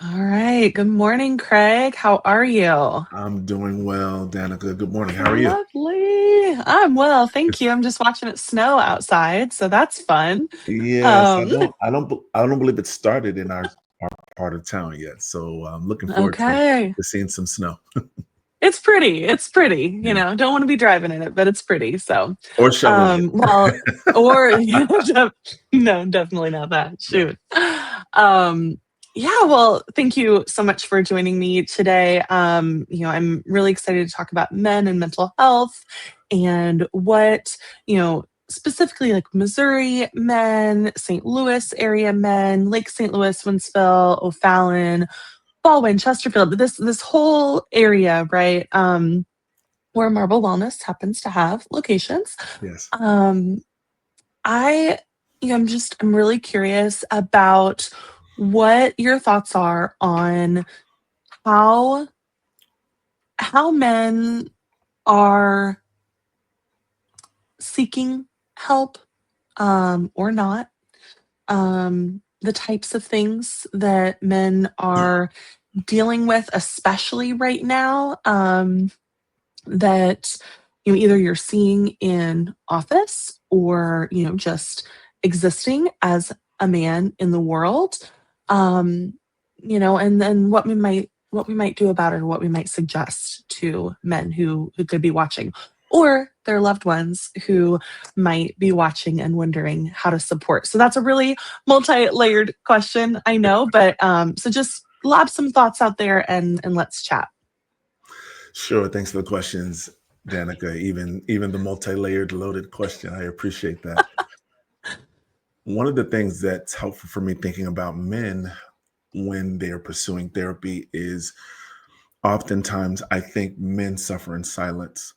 All right. Good morning, Craig. How are you? I'm doing well, Danica. Good morning. How are you? Lovely. I'm well, thank you. I'm just watching it snow outside, so that's fun. Yes, I Um, don't, I don't, I don't believe it started in our part of town yet. So I'm looking forward okay. to seeing some snow. It's pretty. It's pretty. Yeah, Don't want to be driving in it, but it's pretty. So, or shoveling it. well, or no, definitely not that. Yeah, Shoot. Um, yeah, well, thank you so much for joining me today. I'm really excited to talk about men and mental health and what, specifically like Missouri men, St. Louis area men, Lake St. Louis, Winsville, O'Fallon, Baldwin, Chesterfield, this whole area, right? Where Marble Wellness happens to have locations. yes. Um, I, I'm really curious about what your thoughts are on how men are seeking help, or not. The types of things that men are dealing with, especially right now. That either you're seeing in office or just existing as a man in the world, and then what we might do about it, or what we might suggest to men who could be watching, or their loved ones who might be watching and wondering how to support. So that's a really multi-layered question, I know, but so just lob some thoughts out there and let's chat. Sure. Thanks for the questions, Danica. Even the multi-layered, loaded question. I appreciate that. One of the things that's helpful for me thinking about men when they are pursuing therapy is oftentimes I think men suffer in silence.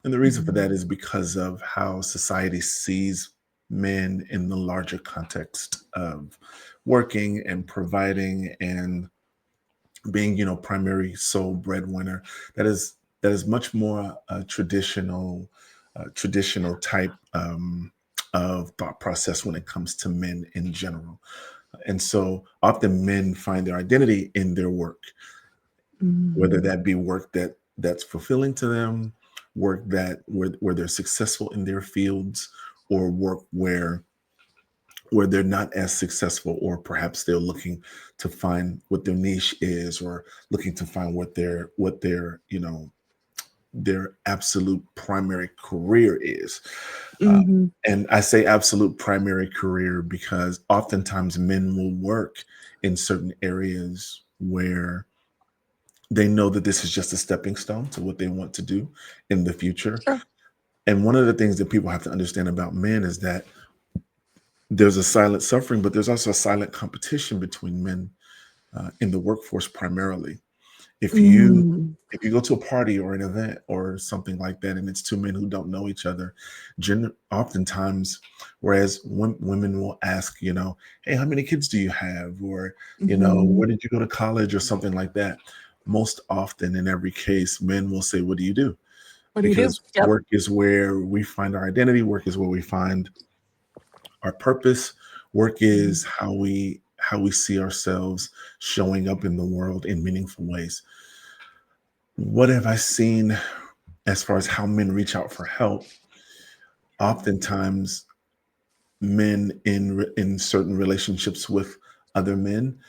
And the reason for that Mhm. is because of how society sees men in the larger context of working and providing and being, primary sole breadwinner. That is much more a traditional type of thought process when it comes to men in general. And so often men find their identity in their work, whether Mhm. that be work that's fulfilling to them, work that where they're successful in their fields, or work where they're not as successful, or perhaps they're looking to find what their niche is, or looking to find what their absolute primary career is. uh, Mhm. and I say absolute primary career because oftentimes men will work in certain areas where they know that this is just a stepping stone to what they want to do in the future. Sure. And one of the things that people have to understand about men is that there's a silent suffering, but there's also a silent competition between men in the workforce primarily. If you Mm. if you go to a party or an event or something like that, and it's two men who don't know each other, oftentimes, whereas women will ask, hey, how many kids do you have, or Mhm. where did you go to college, or something like that. Most often, in every case, men will say, what do you do? What do you do? Because Yep. work is where we find our identity. Work is where we find our purpose. Work Mhm. is how we see ourselves showing up in the world in meaningful ways. What have I seen as far as how men reach out for help? Oftentimes, men in certain relationships with other men,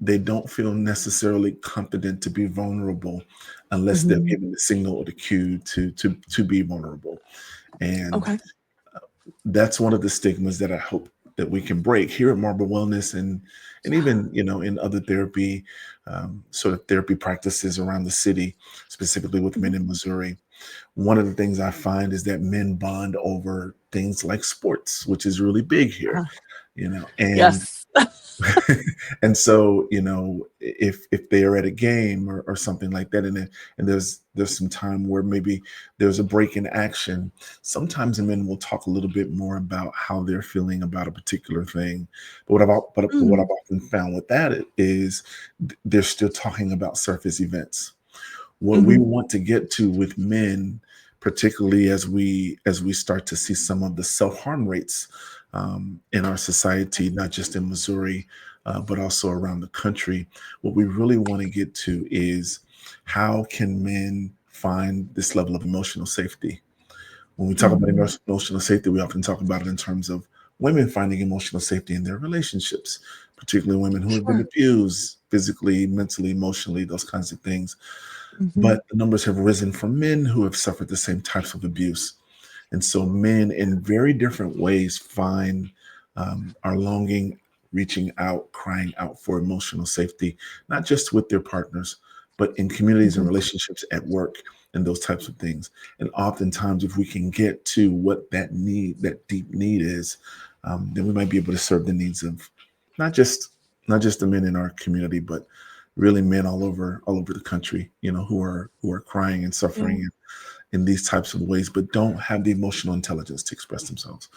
they don't feel necessarily confident to be vulnerable unless they're Mhm. given the signal or the cue to be vulnerable. And Okay. that's one of the stigmas that I hope that we can break here at Marble Wellness, and Yeah. even in other therapy, sort of therapy practices around the city, specifically with men Mhm. in Missouri. One of the things I find is that men bond over things like sports, which is really big here, Uh, and yes. and so, if they are at a game or something like that, and there's some time where maybe there's a break in action, sometimes the men will talk a little bit more about how they're feeling about a particular thing. But what I've Mm. often found with that is they're still talking about surface events. What we Mhm. want to get to with men, particularly as we start to see some of the self-harm rates in our society, not just in Missouri, but also around the country. What we really want to get to is how can men find this level of emotional safety? When we talk about Mhm. emotional safety, we often talk about it in terms of women finding emotional safety in their relationships, particularly women who have been Sure. abused physically, mentally, emotionally, those kinds of things. Mhm. But the numbers have risen for men who have suffered the same types of abuse. And so men in very different ways find are longing, reaching out, crying out for emotional safety, not just with their partners, but in communities and Mhm. relationships at work and those types of things. And oftentimes, if we can get to what that need, that deep need is, then we might be able to serve the needs of not just not just the men in our community, but really men all over the country, who are crying and Yeah. suffering in these types of ways, but don't have the emotional intelligence to express themselves.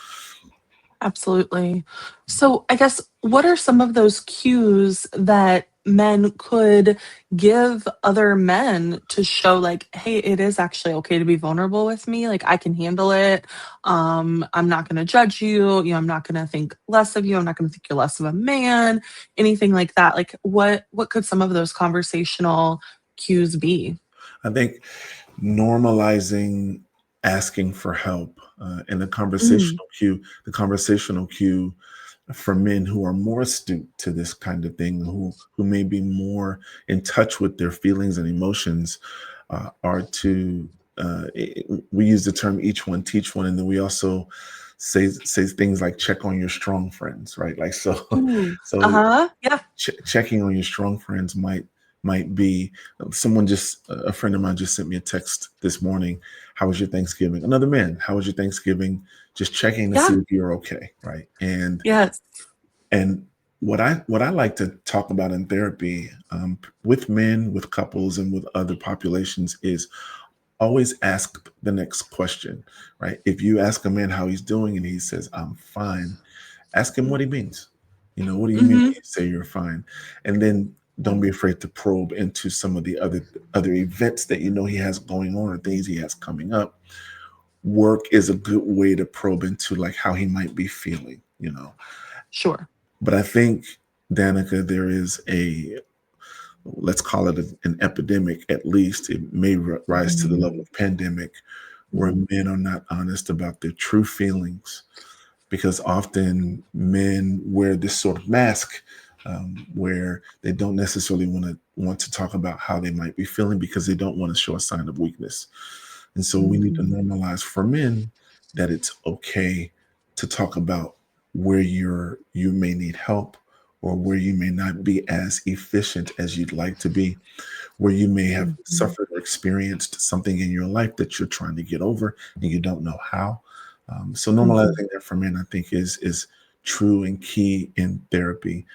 Absolutely. So, I guess, what are some of those cues that men could give other men to show, like, hey, it is actually okay to be vulnerable with me? Like, I can handle it. I'm not going to judge you. I'm not going to think less of you. I'm not going to think you're less of a man, anything like that. Like, what could some of those conversational cues be? I think normalizing asking for help and Mm, the conversational cue for men who are more astute to this kind of thing, who may be more in touch with their feelings and emotions, are to we use the term each one teach one, and then we also say things like check on your strong friends, right? Like so, ooh, so uh-huh. Yeah. checking on your strong friends might be someone just a friend of mine just sent me a text this morning. How was your Thanksgiving? Another man, how was your Thanksgiving? Just checking to see Yeah. if you're okay, right? Yes. And what I like to talk about in therapy, with men, with couples, and with other populations is always ask the next question, right? If you ask a man how he's doing and he says I'm fine, ask him what he means. What do you mean when Mhm. you say you're fine? And then don't be afraid to probe into some of the other events that he has going on or things he has coming up. Work is a good way to probe into like how he might be feeling. Sure. But I think, Danica, there is let's call it an epidemic at least. It may rise to the level Mhm. of pandemic where Mhm. men are not honest about their true feelings because often men wear this sort of mask where they don't necessarily want to talk about how they might be feeling because they don't want to show a sign of weakness. And so we need to Mhm. normalize for men that it's okay to talk about where you may need help or where you may not be as efficient as you'd like to be, where you may have Mhm. suffered or experienced something in your life that you're trying to get over and you don't know how. So Mhm. normalizing that for men, I think, is true and key in therapy,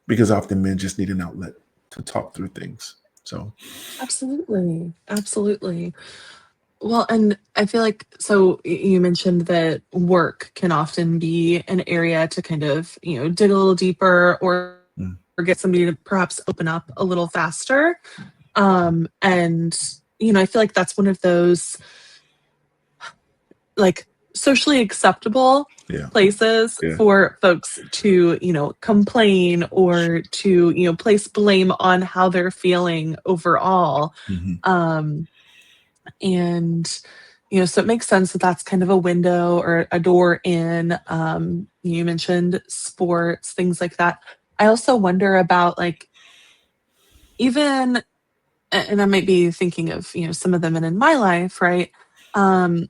because often men just need an outlet to talk through things. So Absolutely. Absolutely. Well, and I feel like so you mentioned that work can often be an area to kind of, dig a little deeper mm, or get somebody to perhaps open up a little faster. And I feel like that's one of those like socially acceptable yeah, places yeah, for folks to, complain or to, place blame on how they're feeling overall. mhm, Um, and, so it makes sense that that's kind of a window or a door in. You mentioned sports, things like that. I also wonder about like even, and I might be thinking of, some of the men in my life, right? Um,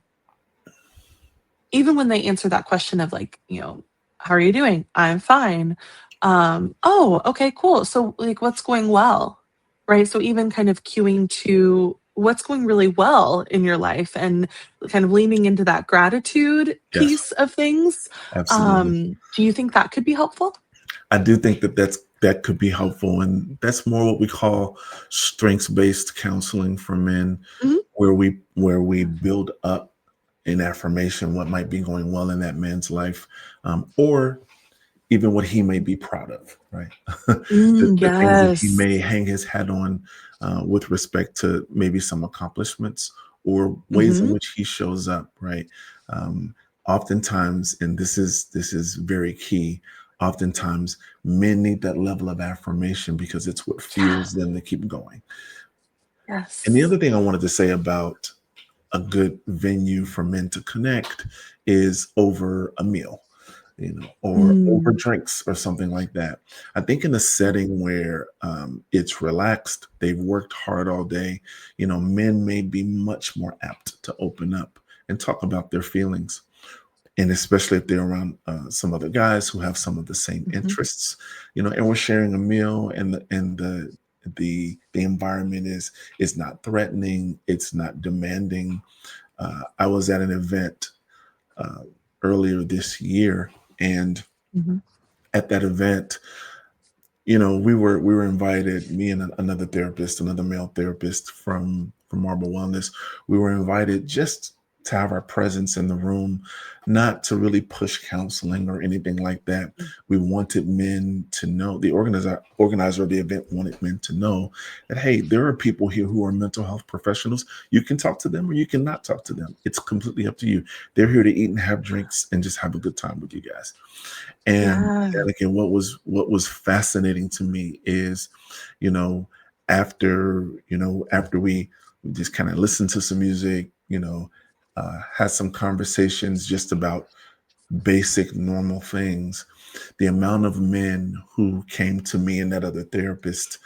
Even when they answer that question of like, "How are you doing?" "I'm fine." "Oh, okay, cool. So, like, what's going well?" Right? So even kind of cueing to what's going really well in your life and kind of leaning into that gratitude yes, piece of things. absolutely. Do you think that could be helpful? I do think that could be helpful, and that's more what we call strengths-based counseling for men, Mhm, where we build up in affirmation what might be going well in that man's life, or even what he may be proud of, right? The things that he yes. may hang his hat on with respect to maybe some accomplishments or ways in Mhm, which he shows up, right? Um, oftentimes, and this is very key, oftentimes men need that level of affirmation because it's what Yeah. fuels them to keep going. And the Yes. other thing I wanted to say about a good venue for men to connect is over a meal, or over Mm. drinks or something like that. I think in a setting where it's relaxed, they've worked hard all day, men may be much more apt to open up and talk about their feelings. And especially if they're around some other guys who have some of the same Mhm. interests, and we're sharing a meal, and the environment is not threatening, it's not demanding. I was at an event uh, earlier this year, and Mhm. at that event, we were invited, me and another therapist, another male therapist from Marble Wellness. We were invited just to have our presence in the room, not to really push counseling or anything like that. Mm. We wanted men to know, the organizer of the event wanted men to know that, hey, there are people here who are mental health professionals. You can talk to them or you cannot talk to them. It's completely up to you. They're here to eat and have drinks and just have a good time with you guys. And Yeah. again, what was fascinating to me is, you know, after we just kind of listened to some music, had some conversations just about basic normal things, the amount of men who came to me and that other therapist,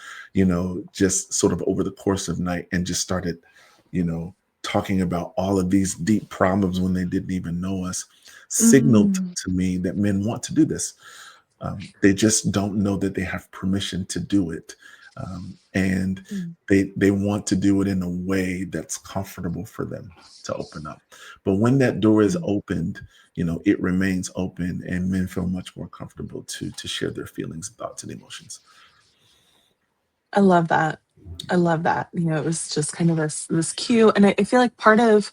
just sort of over the course of night and just started, you know, talking about all of these deep problems when they didn't even know us, signaled Mm. to me that men want to do this. They just don't know that they have permission to do it. And Mm. they want to do it in a way that's comfortable for them to open up. But when that door is Mm. opened, it remains open, and men feel much more comfortable to share their feelings, thoughts, and emotions. I love that. I love that. It was just kind of this cue, and I feel like part of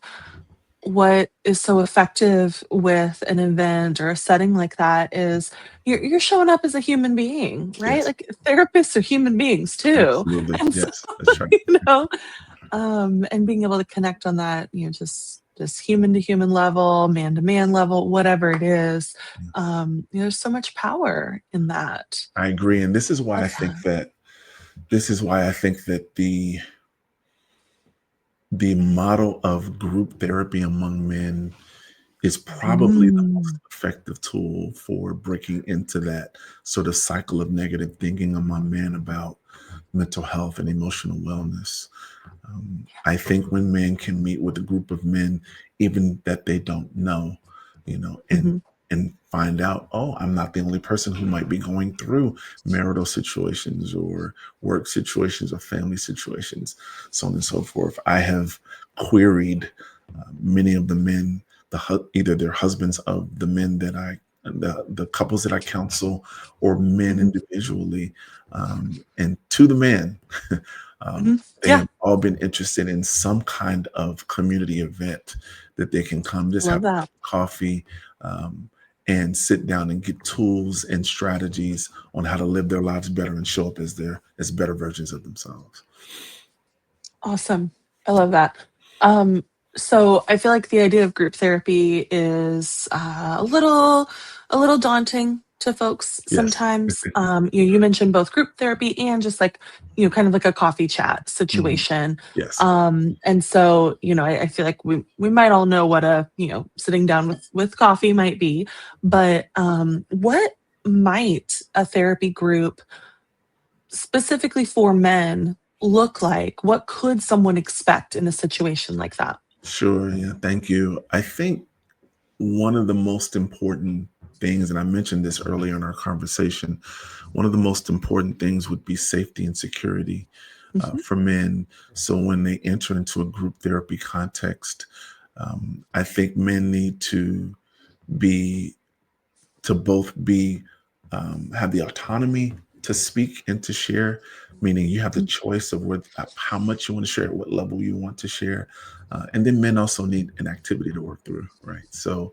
what is so effective with an event or a setting like that is you're showing up as a human being, right? Yes, Like therapists are human beings too, absolutely. and so Yes, that's right. you know, and being able to connect on that, just human to human level, man to man level, whatever it is, there's so much power in that. I agree, and this is why I Love think that. that the model of group therapy among men is probably the most Mm. effective tool for breaking into that sort of cycle of negative thinking among men about mental health and emotional wellness. I think when men can meet with a group of men, even that they don't know, and Mhm. find out, oh, I'm not the only person who might be going through marital situations or work situations or family situations, so on and so forth. I have queried many of the men, either their husbands of the men that the couples that I counsel, or men Mhm. individually, and to the man. Mhm. They Yeah, have all been interested in some kind of community event that they can come, just love have that. coffee, um, and sit down and get tools and strategies on how to live their lives better and show up as better versions of themselves. Awesome. I love that. Um, so I feel like the idea of group therapy is a little daunting to folks Yes. sometimes. You mentioned both group therapy and just like, kind of like a coffee chat Mhm. situation. Yes. And so, I feel like we might all know what a, sitting down with coffee might be, but what might a therapy group specifically for men look like? What could someone expect in a situation like that? Sure. Yeah. Thank you. I think one of the most important things, and I mentioned this earlier in our conversation, one of the most important things would be safety and security Mhm. for men. So when they enter into a group therapy context, I think men need be both be have the autonomy to speak and to share, meaning you have the Mm. choice of how much you want to share, at what level you want to share, and then men also need an activity to work through, right? So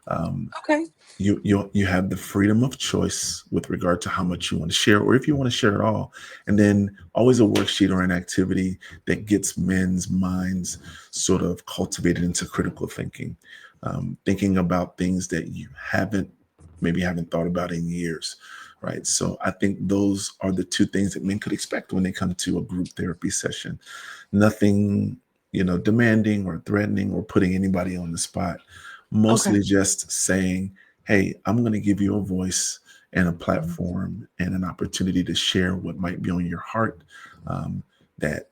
um, Okay. you have the freedom of choice with regard to how much you want to share, or if you want to share at all, and then always a worksheet or an activity that gets men's minds sort of cultivated into critical thinking. thinking about things that you haven't thought about in years, right? So I think those are the two things that men could expect when they come to a group therapy session. Nothing, demanding or threatening or putting anybody on the spot. Okay. Mostly just saying, "Hey, I'm going to give you a voice and a Mhm. platform and an opportunity to share what might be on your heart, that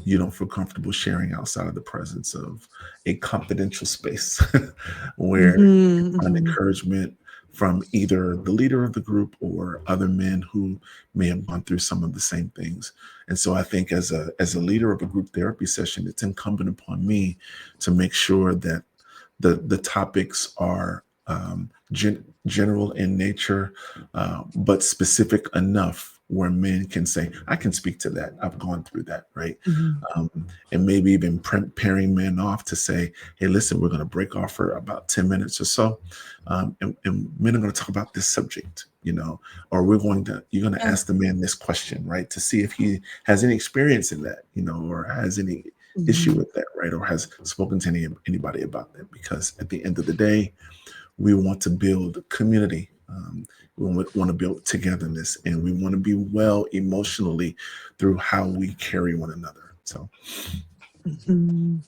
you don't feel comfortable sharing outside of the presence of a confidential space where you Mhm, find mhm. encouragement from either the leader of the group or other men who may have gone through some of the same things. And so I think as a leader of a group therapy session, it's incumbent upon me to make sure that the topics are general in nature, but specific enough where men can say, "I can speak to that. I've gone through that," right? Mhm. Um, and maybe even pairing men off to say, "Hey, listen, we're going to break off for about 10 minutes or so, and men are going to talk about this subject." Or you're going to Yeah. ask the man this question, right, to see if he has any experience in that, or has any issue Mhm. with that, right? Or has spoken to anybody about that. Because at the end of the day, we want to build community. We want to build togetherness, and we want to be well emotionally through how we carry one another. So, Mhm.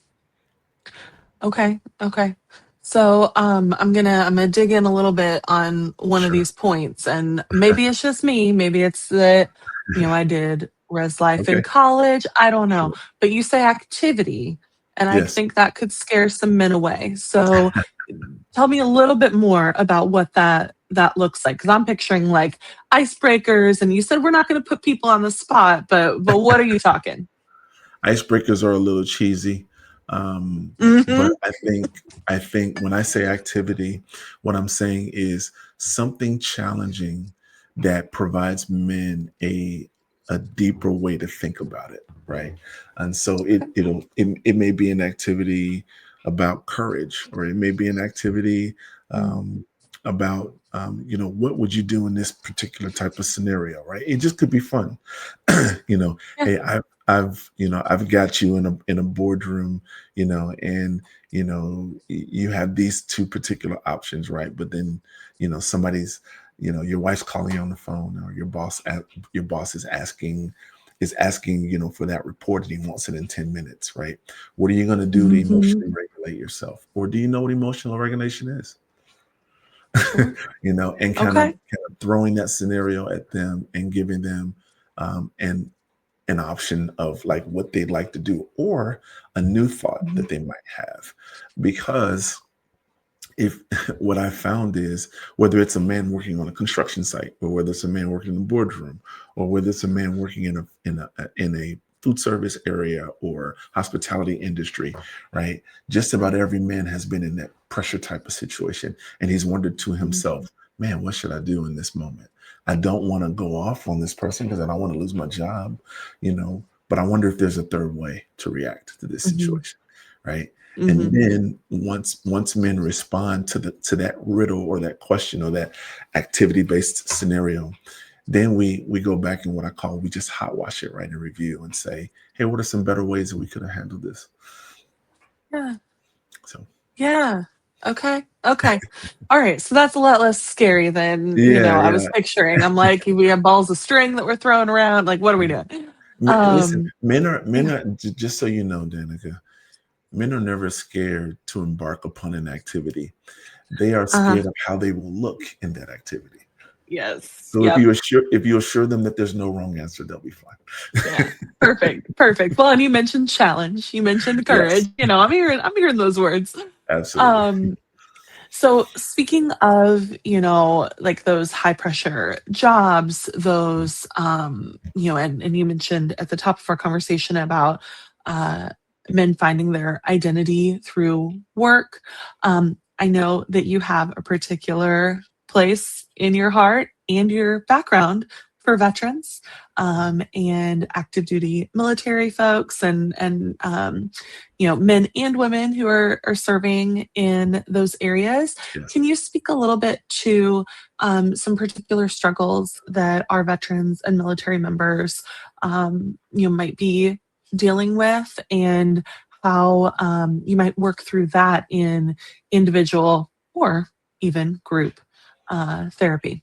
Okay. Okay. So I'm gonna dig in a little bit on one of sure. these points, and maybe it's just me, maybe it's that I did res life in Okay. college. I don't know. Sure. But you say activity, and I Yes. think that could scare some men away. So tell me a little bit more about what that looks like. Because I'm picturing like icebreakers, and you said we're not gonna put people on the spot, but what are you talking? Icebreakers are a little cheesy, but Mhm. I think when I say activity, what I'm saying is something challenging that provides men a deeper way to think about it, right? And so it may be an activity about courage, or it may be an activity Mm. about what would you do in this particular type of scenario, right? It just could be fun. Yeah. Hey, I've got you in a boardroom, and you have these two particular options, right? But then somebody's, your wife's calling you on the phone, or your boss is asking for that report, and he wants it in 10 minutes, right? What are you going to do to Mhm. emotionally regulate yourself? Or do you know what emotional regulation is? Sure. And Okay. kind of throwing that scenario at them and giving them an option of like what they'd like to do, or a new thought Mhm. that they might have. Because if what I found is, whether it's a man working on a construction site, or whether it's a man working in the boardroom, or whether it's a man working in a food service area or hospitality industry, right? Just about every man has been in that pressure type of situation, and he's wondered to Mhm. himself, "Man, what should I do in this moment? I don't want to go off on this person because I don't want to lose my job, but I wonder if there's a third way to react to this Mhm. situation." Right. And Mhm. then once men respond to that riddle, or that question, or that activity based scenario, then we go back, and what I call, we just hot wash it, right, and review and say, "Hey, what are some better ways that we could have handled this?" Yeah. So Yeah. Okay. Okay. All right. So that's a lot less scary than, yeah, I yeah. was picturing. I'm like, we have balls of string that we're throwing around. Like, what are we doing? Listen, Um, men yeah. are just so you know, Danica, men are never scared to embark upon an activity. They are Uh-huh. scared of how they will look in that activity. Yes. So if Yep. you assure them that there's no wrong answer, they'll be Yeah. fine. Perfect. Perfect. Well, and you mentioned challenge. You mentioned courage. Yes, I'm hearing those words. absolutely. Um, So speaking of, like those high pressure jobs, those and you mentioned at the top of our conversation about uh men finding their identity through work. I know that you have a particular place in your heart and your background for veterans and active duty military folks and men and women who are serving in those areas. Yes. Can you speak a little bit to some particular struggles that our veterans and military members might be dealing with, and how you might work through that in individual or even group therapy.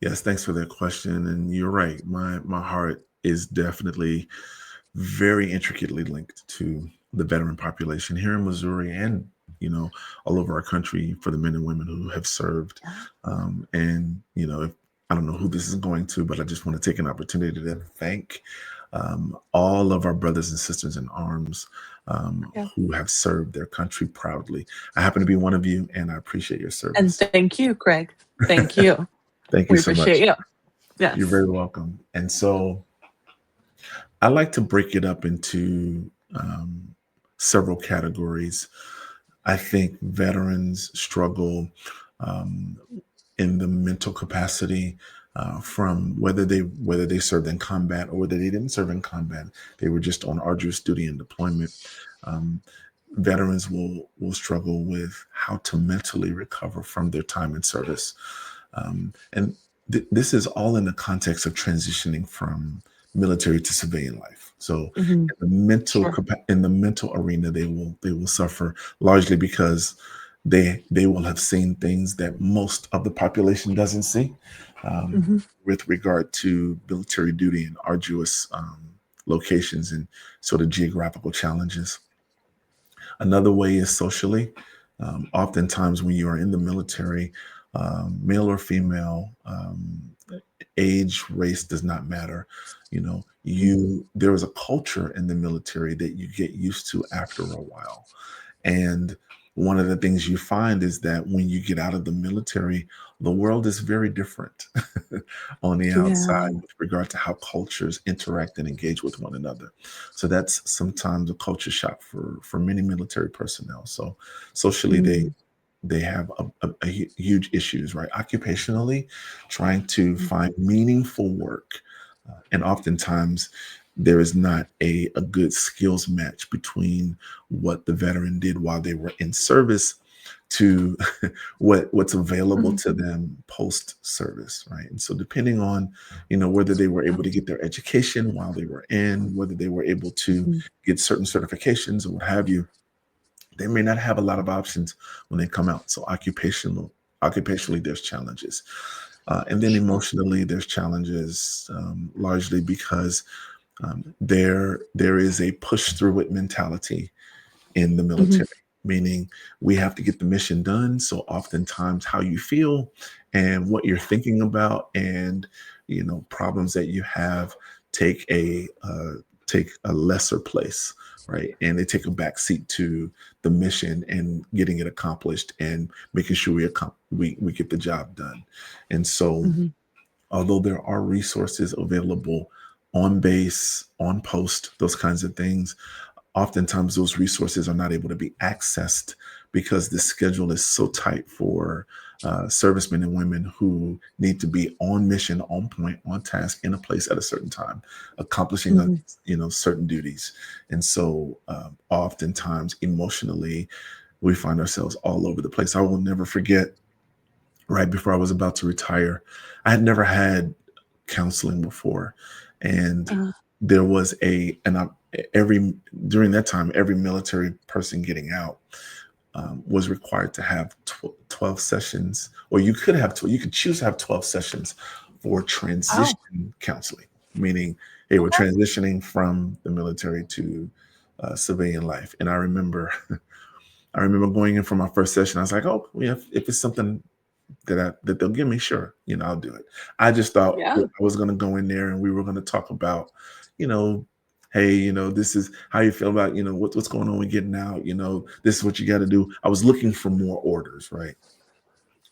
Yes, thanks for that question. And you're right. My heart is definitely very intricately linked to the veteran population here in Missouri and all over our country for the men and women who have served. Yeah. And if, I don't know who this is going to, but I just want to take an opportunity to thank all of our brothers and sisters in arms Yeah. who have served their country proudly. I happen to be one of you, and I appreciate your And service. thank you, Craig. Thank you. Thank you We so appreciate much. you. You're Yes. very welcome. And so I like to break it up into several categories. I think veterans struggle um, in the mental capacity from whether they served in combat or whether they didn't serve in combat. They were just on arduous duty and deployment. Um, Veterans will struggle with how to mentally recover from their time in service, and this is all in the context of transitioning from military to civilian life. So Hmm. Sure. in the mental arena, they will suffer largely because they will have seen things that most of the population doesn't see, um, Hmm. with regard to military duty and arduous locations and sort of geographical challenges. Another way is socially. Oftentimes, when you are in the military, male or female, age, race does not matter. There is a culture in the military that you get used to after a while. And one of the things you find is that when you get out of the military, the world is very different on the outside Yeah. with regard to how cultures interact and engage with one another. So that's sometimes a culture shock for many military personnel. So socially, Mm. they have huge issues, right? Occupationally, trying to find meaningful work, and oftentimes there is not a good skills match between what the veteran did while they were in service to what's available Mhm. to them post service, right? And so depending on whether they were able to get their education while they were in, whether they were able to Mhm. get certain certifications or what have you, they may not have a lot of options when they come out. So occupationally, there's challenges, and then Sure. emotionally, there's challenges, largely because there is a push through it mentality in the Mhm. military, meaning we have to get the mission done. So oftentimes, how you feel and what you're thinking about, and problems that you have take a lesser place, right? And they take a back seat to the mission and getting it accomplished and making sure we get the job done. And so, Mhm. although there are resources available on base, on post, those kinds of things, oftentimes those resources are not able to be accessed because the schedule is so tight for servicemen and women who need to be on mission, on point, on task, in a place at a certain time, accomplishing Mhm. certain duties. And so, oftentimes, emotionally, we find ourselves all over the place. I will never forget, right before I was about to retire, I had never had counseling before, and Uh, there was every during that time, every military person getting out was required to have 12 sessions, or you could choose to have 12 sessions for oh, transition counseling, meaning they were okay. transitioning from the military to civilian life. And I remember, I remember going in for my first session. I was like, "Oh, yeah, if it's something that they'll give me, sure, I'll do it." I just thought Yeah. that I was going to go in there and we were going to talk about, you know, hey, this is how you feel about, what's going on with getting out, this is what you got to do. I was looking for more orders, right?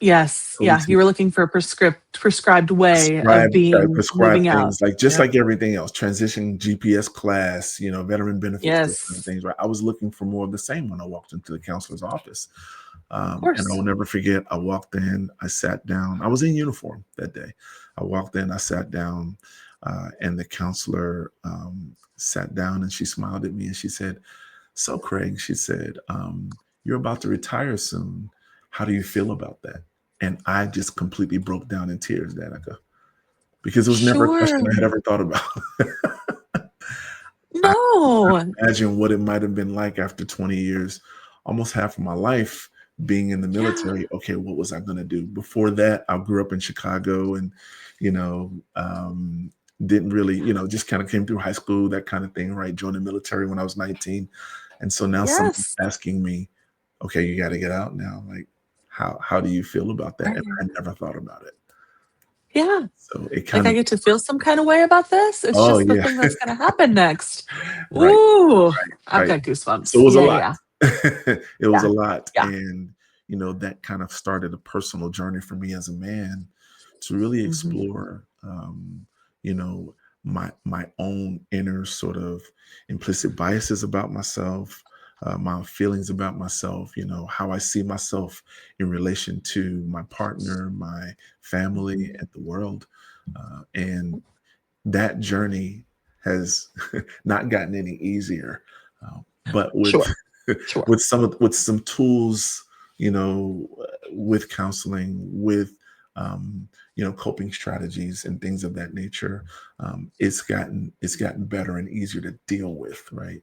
Yes. Going Yeah. to You were looking for a prescribed way of prescribe moving out. things like just Yeah. like everything else, transition GPS class, veteran benefits, those kind of Yes. things, right? I was looking for more of the same when I walked into the counselor's office. Of And I course. will never forget, I walked in, I sat down. I was in uniform that day. I walked in, I sat down, and the counselor sat down and she smiled at me and she said, "So, Craig," she said, "you're about to retire soon. How do you feel about that?" And I just completely broke down in tears, Danica, because it was never a question I had Sure. ever thought about. I No. imagine what it might have been like after 20 years, almost half of my life being in the Yeah. military. Okay, what was I going to do? Before that, I grew up in Chicago and, you know, didn't really, just kind of came through high school, that kind of thing, right? Joined the military when I was 19. And so now someone's Yes. asking me, okay, you got to get out now. Like, how do you feel about that? And Right. I never thought about it. Yeah. So it Like, kind I of, get to feel some kind of way about this. It's oh just the yeah, thing that's gonna happen next. right, Ooh, I've right. got So goosebumps. it was a Yeah, lot. yeah, It was yeah, a lot. yeah. And, that kind of started a personal journey for me as a man to really Mhm. explore, you know, my own inner sort of implicit biases about myself, my feelings about myself, how I see myself in relation to my partner, my family, Mhm. and the world. And that journey has not gotten any easier. But with Sure, sure. with some tools, with counseling, with coping strategies and things of that nature, it's gotten better and easier to deal with, right?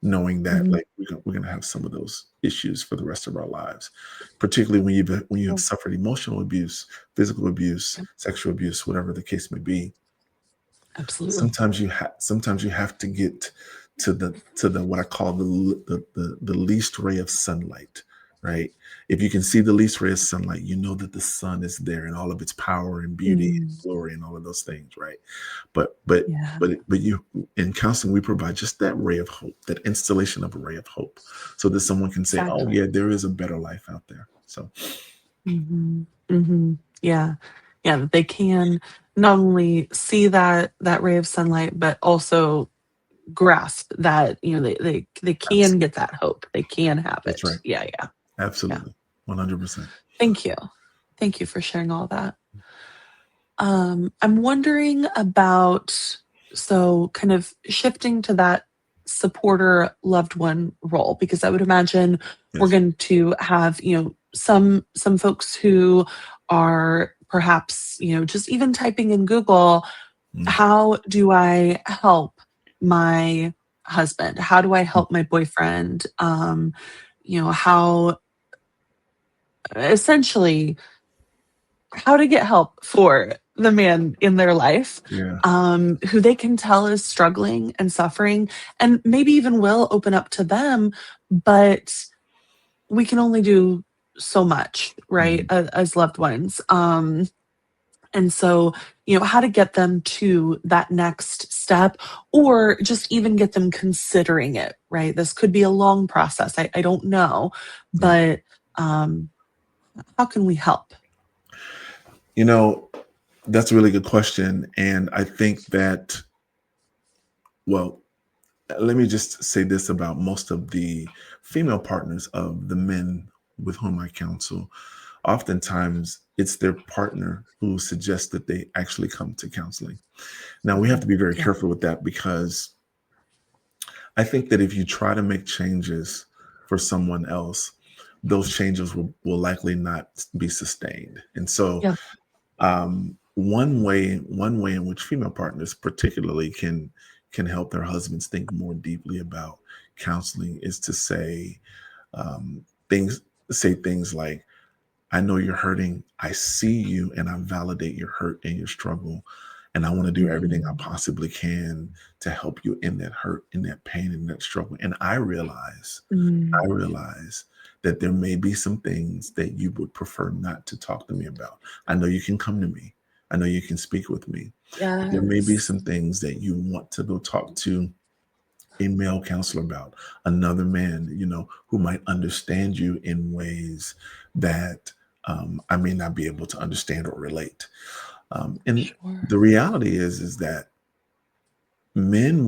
Knowing that Mhm. like we're gonna have some of those issues for the rest of our lives, particularly when you have Well, suffered emotional abuse, physical abuse, yeah, sexual abuse, whatever the case may be. absolutely. Sometimes you have to get to the what I call the least ray of sunlight, right? If you can see the least ray of sunlight, you know that the sun is there in all of its power and beauty and Mm, glory and all of those things, right? But but yeah, but you in counseling, we provide just that ray of hope, that installation of a ray of hope, so that someone can say, "Oh exactly. yeah, there is a better life out there." So Mhm, mhm. Yeah, yeah, that they can not only see that ray of sunlight, but also grasp that, they abs- can get that hope. They can have that's it. right, Yeah, yeah, yeah. absolutely, 100%. Thank you. Thank you for sharing all that. I'm wondering about, so kind of shifting to that supporter loved one role, because I would imagine we're Yes. going to have, some folks who are perhaps, just even typing in Google, Mm, how do I help my husband? How do I mm, help my boyfriend? How essentially how to get help for the man in their life, yeah. who they can tell is struggling and suffering, and maybe even will open up to them, but we can only do so much, right, Mhm. as loved ones. And so, how to get them to that next step, or just even get them considering it, right? This could be a long process. I don't know, Right. but um, how can we help? You know, that's a really good question. And I think that, well, let me just say this about most of the female partners of the men with whom I counsel. Oftentimes, it's their partner who suggests that they actually come to counseling. Now, we have Mhm. to be very Yeah. careful with that because I think that if you try to make changes for someone else, those changes will likely not be sustained. And so, Yeah. one way in which female partners particularly can help their husbands think more deeply about counseling is to things say things like, I know you're hurting, I see you, and I validate your hurt and your struggle, and I want to do everything I Mhm. possibly can to help you in that hurt, in that pain, in that struggle. And I Mm. realize that there may be some things that you would prefer not to talk to me about. I know you can come to me. I know you can speak with me. But there may be Yes. some things that you want to go talk to a male counselor about, another man, who might understand you in ways that I may not be able to understand or relate. And Sure. the reality is that men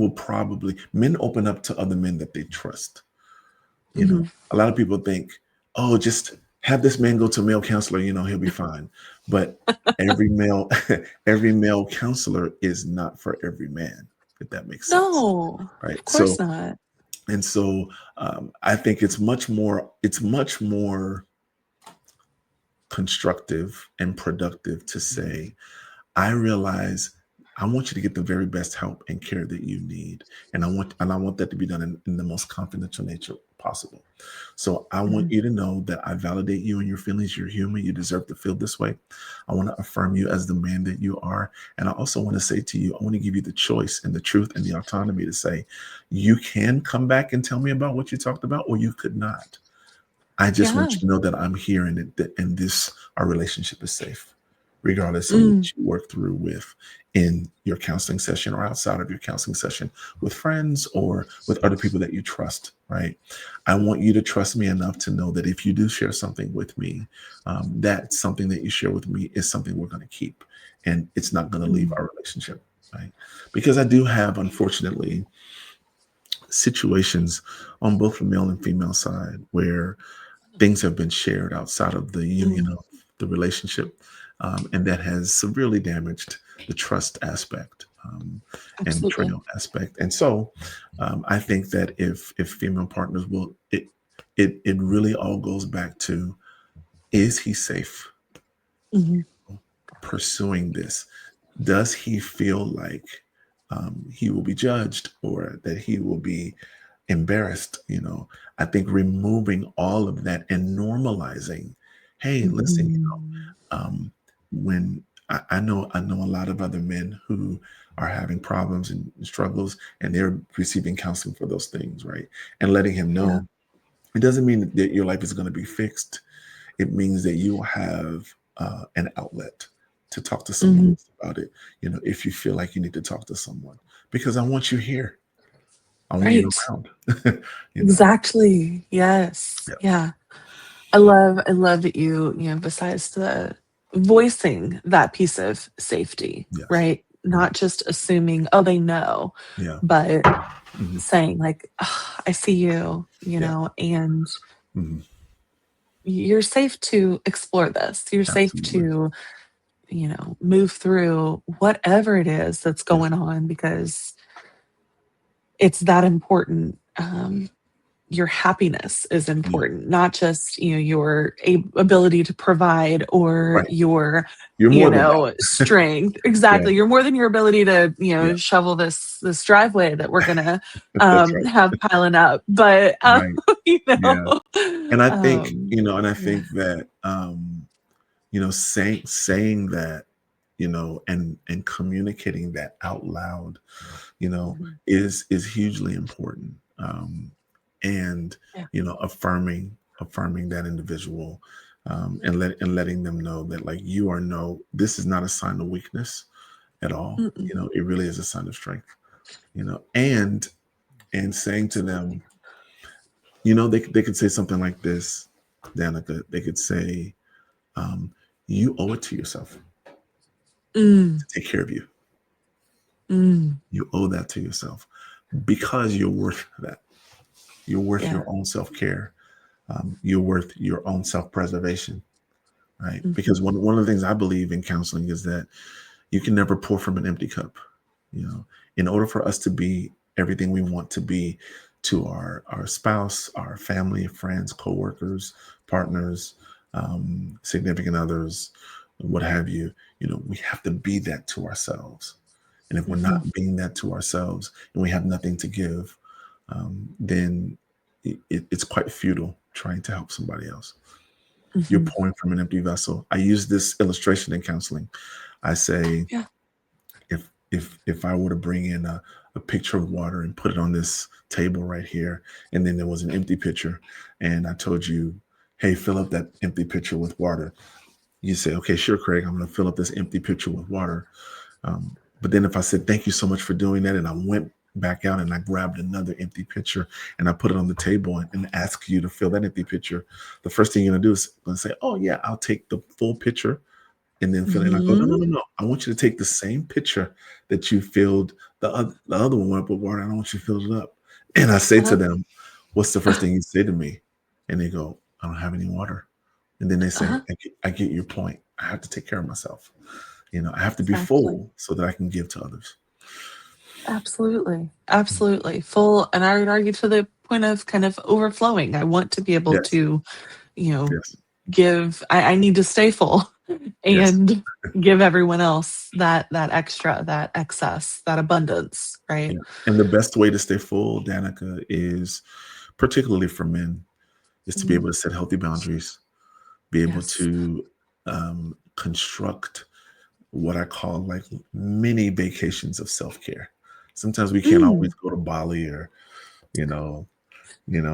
open up to other men that they trust. Mhm. A lot of people think, oh, just have this man go to a male counselor, he'll be fine. But every male, every male counselor is not for every man, if that makes sense. No, Right. of course not. I think it's much more constructive and productive to say, I realize I want you to get the very best help and care that you need. And I want that to be done in the most confidential nature possible. So I want Mhm. you to know that I validate you and your feelings. You're human. You deserve to feel this way. I want to affirm you as the man that you are. And I also want to say to you, I want to give you the choice and the truth and the autonomy to say, you can come back and tell me about what you talked about, or you could not. I just want Yeah. you to know that I'm here and and this our relationship is safe, regardless of what Mm. you work through with in your counseling session or outside of your counseling session with friends or with other people that you trust. Right? I want you to trust me enough to know that if you do share something with me, that something that you share with me is something we're going to keep, and it's not going to leave Mm. our relationship. Right? Because I do have, unfortunately, situations on both the male and female side where things have been shared outside of the union Mm. of the relationship, and that has severely damaged the trust aspect, and Absolutely. betrayal aspect. And so, I think that if female partners will, it really all goes back to, is he safe Mhm. pursuing this? Does he feel like he will be judged or that he will be embarrassed? I think removing all of that and normalizing, hey, listen, Mhm. um, when I know a lot of other men who are having problems and struggles, and they're receiving counseling for those things, right? And letting him Yeah. know it doesn't mean that your life is going to be fixed. It means that you will have an outlet to talk to someone Mhm. else about it. If you feel like you need to talk to someone, because I want you here. I want you Right. around. you know. Exactly. Yes. Yeah. Yeah. I love that you emphasize the voicing that piece of safety, Yes. right? Mhm. Not just assuming, oh, they know, Yeah. but Mhm. saying like, "Ah, I see you, Yeah. and Mhm. you're safe to explore this. You're safe Absolutely. to, move through whatever it is that's Yes. going on because it's that important. Your happiness is Yeah. important, not just, your ability to provide or Right. your, You're more than that. strength. Yeah. Exactly. You're more than your ability to, Yeah. shovel this driveway that we're gonna That's right. have piling up. But Right. you know, Yeah. And I think, yeah. that saying that, and communicating that out loud, Mhm. is hugely important. And Yeah. affirming that individual, and letting them know that, like, this is not a sign of weakness at all. Mm-mm. It really is a sign of strength. And saying to Absolutely. them, they could say something like this, Danica. They could say, um, "You owe it to yourself Mm, to take care of you. mm, You owe that to yourself because you're worth that. You're worth yeah. your own self care. You're worth your own self preservation, right? Mhm. Because one of the things I believe in counseling is that you can never pour from an empty cup. In order for us to be everything we want to be to our spouse, our family, friends, coworkers, partners, significant others, what have you, we have to be that to ourselves. And if we're Mhm. not being that to ourselves and we have nothing to give, then it's quite futile trying to help somebody else. You're Mhm. pouring from an empty vessel. I use this illustration in counseling. I say, Yeah. if I were to bring in a pitcher of water and put it on this table right here, and then there was an empty pitcher, and I told you, hey, fill up that empty pitcher with water. You say, okay, sure, Craig, I'm going to fill up this empty pitcher with water. But then if I said, thank you so much for doing that, and I went back out and I grabbed another empty pitcher and I put it on the table and ask you to fill that empty pitcher, the first thing you're going to do is going to say, oh, yeah, I'll take the full pitcher and then fill it. And I go, no, no, Mhm. no, no. I want you to take the same pitcher that you filled the other one up with water. I don't want you to fill it up. And I say to Uh-huh. them, what's the first thing you say to me? And they go, I don't have any water. And then they say, Uh-huh. I get your point. I have to take care of myself. I have to be Exactly. full so that I can give to others. Absolutely. Absolutely. Full, and I would argue to the point of kind of overflowing. I want to be able Yes, to, you know, yes, give I need to stay full. Yes. and give everyone else that extra, that excess, that abundance, right? Yeah. And the best way to stay full, Danica, is particularly for men, is to be Mhm. able to set healthy boundaries, be able Yes. to construct what I call like mini vacations of self care. Sometimes we can't always Mm, go to Bali or, you know,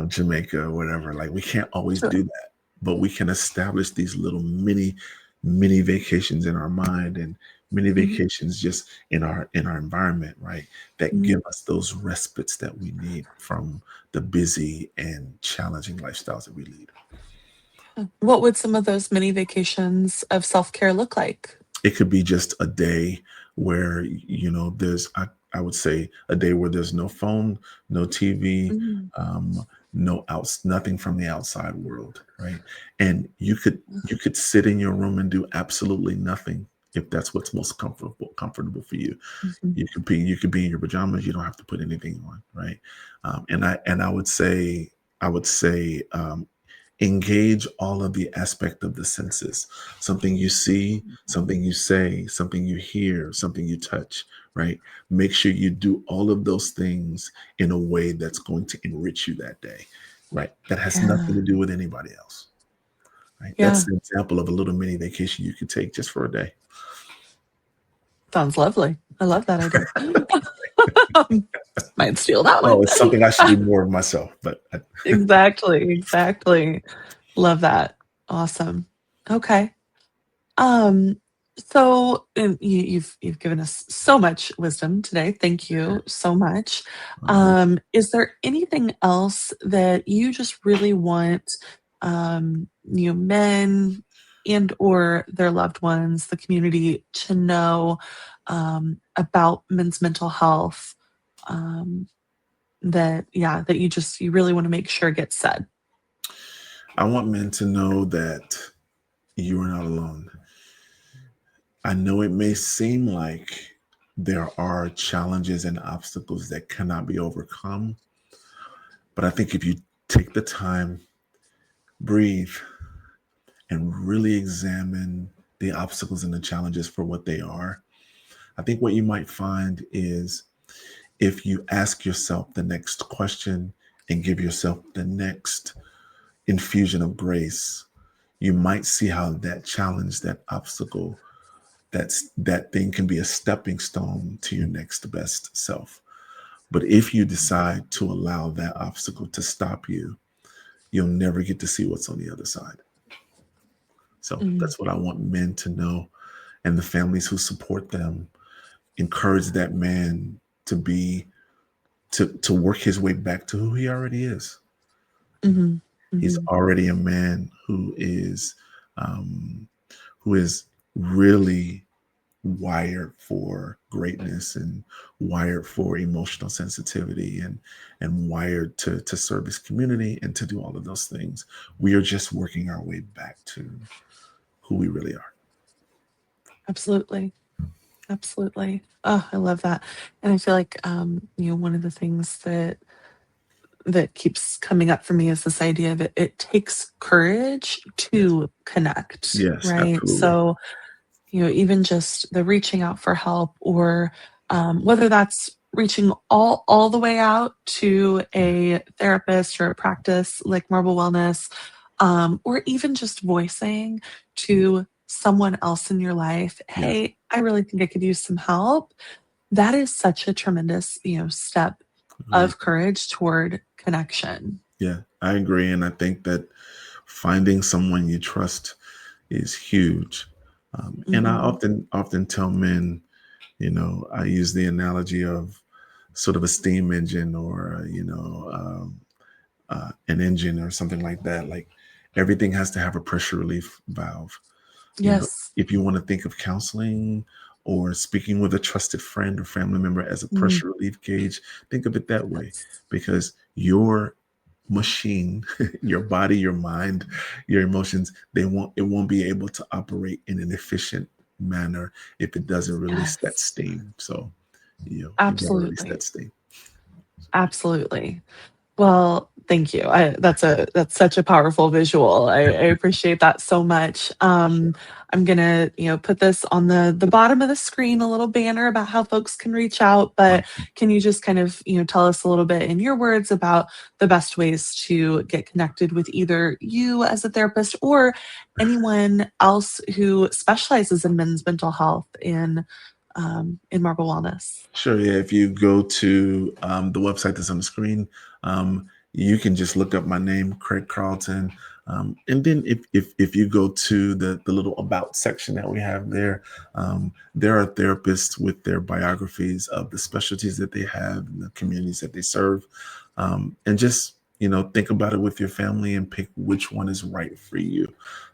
Jamaica or whatever. Like we can't always sure. do that, but we can establish these little mini vacations in our mind and mini Mhm, vacations just in our environment, right? That mhm. give us those respites that we need from the busy and challenging lifestyles that we lead. What would some of those mini vacations of self-care look like? It could be just a day where, there's I would say a day where there's no phone, no TV, Mm, no outs nothing from the outside world, right? And you could sit in your room and do absolutely nothing if that's what's most comfortable for you. mhm. You could be in your pajamas. You don't have to put anything on, right? And I would say engage all of the aspect of the senses. Something you see, something you say, something you hear, something you touch, right? Make sure you do all of those things in a way that's going to enrich you that day, right? That has nothing Yeah, to do with anybody else, right? That's yeah, an example of a little mini vacation you could take just for a day. sounds lovely. I love that idea. Might steal that one. Oh, it's something I should do more of myself, but Exactly, exactly. Love that. Awesome. Okay. Um, so you've given us so much wisdom today. Thank you so much. um, Is there anything else that you just really want men and or their loved ones, the community to know about men's mental health? Um, that you really want to make sure gets said. I want men to know that you are not alone. I know it may seem like there are challenges and obstacles that cannot be overcome, but I think if you take the time, breathe, and really examine the obstacles and the challenges for what they are, I think what you might find is if you ask yourself the next question and give yourself the next infusion of grace, you might see how that challenge, that obstacle, that thing can be a stepping stone to your next best self. But if you decide to allow that obstacle to stop you, you'll never get to see what's on the other side. So Mm, that's what I want men to know, and the families who support them. Encourage that man to be to work his way back to who he already is. mhm, He's mhm. already a man um, who is really wired for greatness and wired for emotional sensitivity and wired to serve his community and to do all of those things. We are just working our way back to who we really are. Absolutely. Absolutely. Oh, I love that. And I feel like one of the things that keeps coming up for me is this idea of it takes courage Yes. to connect, Yes, right? absolutely. So, even just the reaching out for help, or whether that's reaching all the way out to a therapist or a practice like Marble Wellness, or even just voicing to someone else in your life, Yes. hey, I really think I could use some help. That is such a tremendous, step Agreed. of courage toward connection. Yeah, I agree. And I think that finding someone you trust is huge. And I Mhm. often tell men, I use the analogy of sort of a steam engine or, an engine or something like that. Like everything has to have a pressure relief valve. You know, Yes. if you want to think of counseling or speaking with a trusted friend or family member as a Mm, pressure relief gauge, think of it that way yes. because your machine, your body, your mind, your emotions, it won't be able to operate in an efficient manner if it doesn't release that Yes. steam. So, you got to release Absolutely. that steam. Absolutely. Well, thank you. That's such a powerful visual. I appreciate that so much. Sure. I'm gonna, put this on the bottom of the screen, a little banner about how folks can reach out. But Awesome. can you just kind of, tell us a little bit in your words about the best ways to get connected with either you as a therapist or anyone else who specializes in men's mental health in Marble Wellness? Sure. Yeah. If you go to the website that's on the screen, you can just look up my name, Craig Carlton. And then if you go to the little about section that we have there, there are therapists with their biographies of the specialties that they have and the communities that they serve. And just, think about it with your family and pick which one is right for you.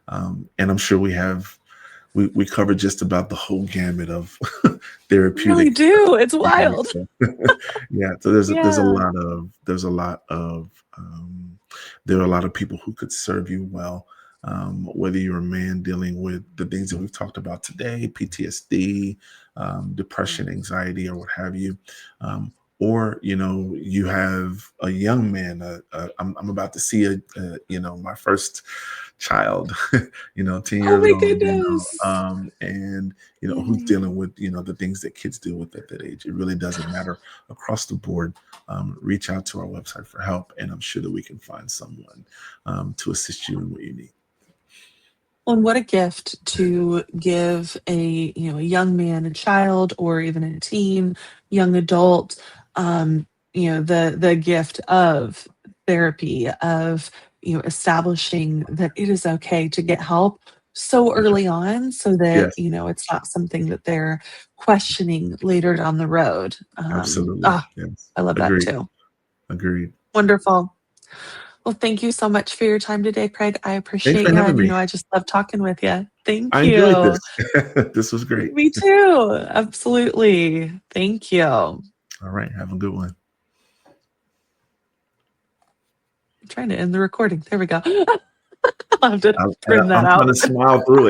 And I'm sure we cover just about the whole gamut of You really therapeutic. do. It's Yeah, wild. so yeah, so there's a Yeah. lot of there are a lot of people who could serve you well, whether you're a man dealing with the things that we've talked about today, PTSD, depression, anxiety, or what have you, or you have a young man. I'm about to see my first child, 10 Oh years my old, goodness. and who's Yay. dealing with the things that kids deal with at that age. It really doesn't matter across the board. Reach out to our website for help, and I'm sure that we can find someone to assist you in what you need. Well, and what a gift to give a young man, a child, or even a teen, young adult, the gift of therapy, of establishing that it is okay to get help so That's early on so that Yes, it's not something that they're questioning later down the road. absolutely. Yes, I love that agreed. too. Agreed. Wonderful. Well, thank you so much for your time today, Craig. I Thanks appreciate for you, having and me. I just love talking with you. Thank I enjoyed you. this. This was great. Me too. Absolutely. Thank you. I'm All right. Have a good one. trying to end the recording. There we go. I'll have to I, trim that I'm trying out. to smile through it.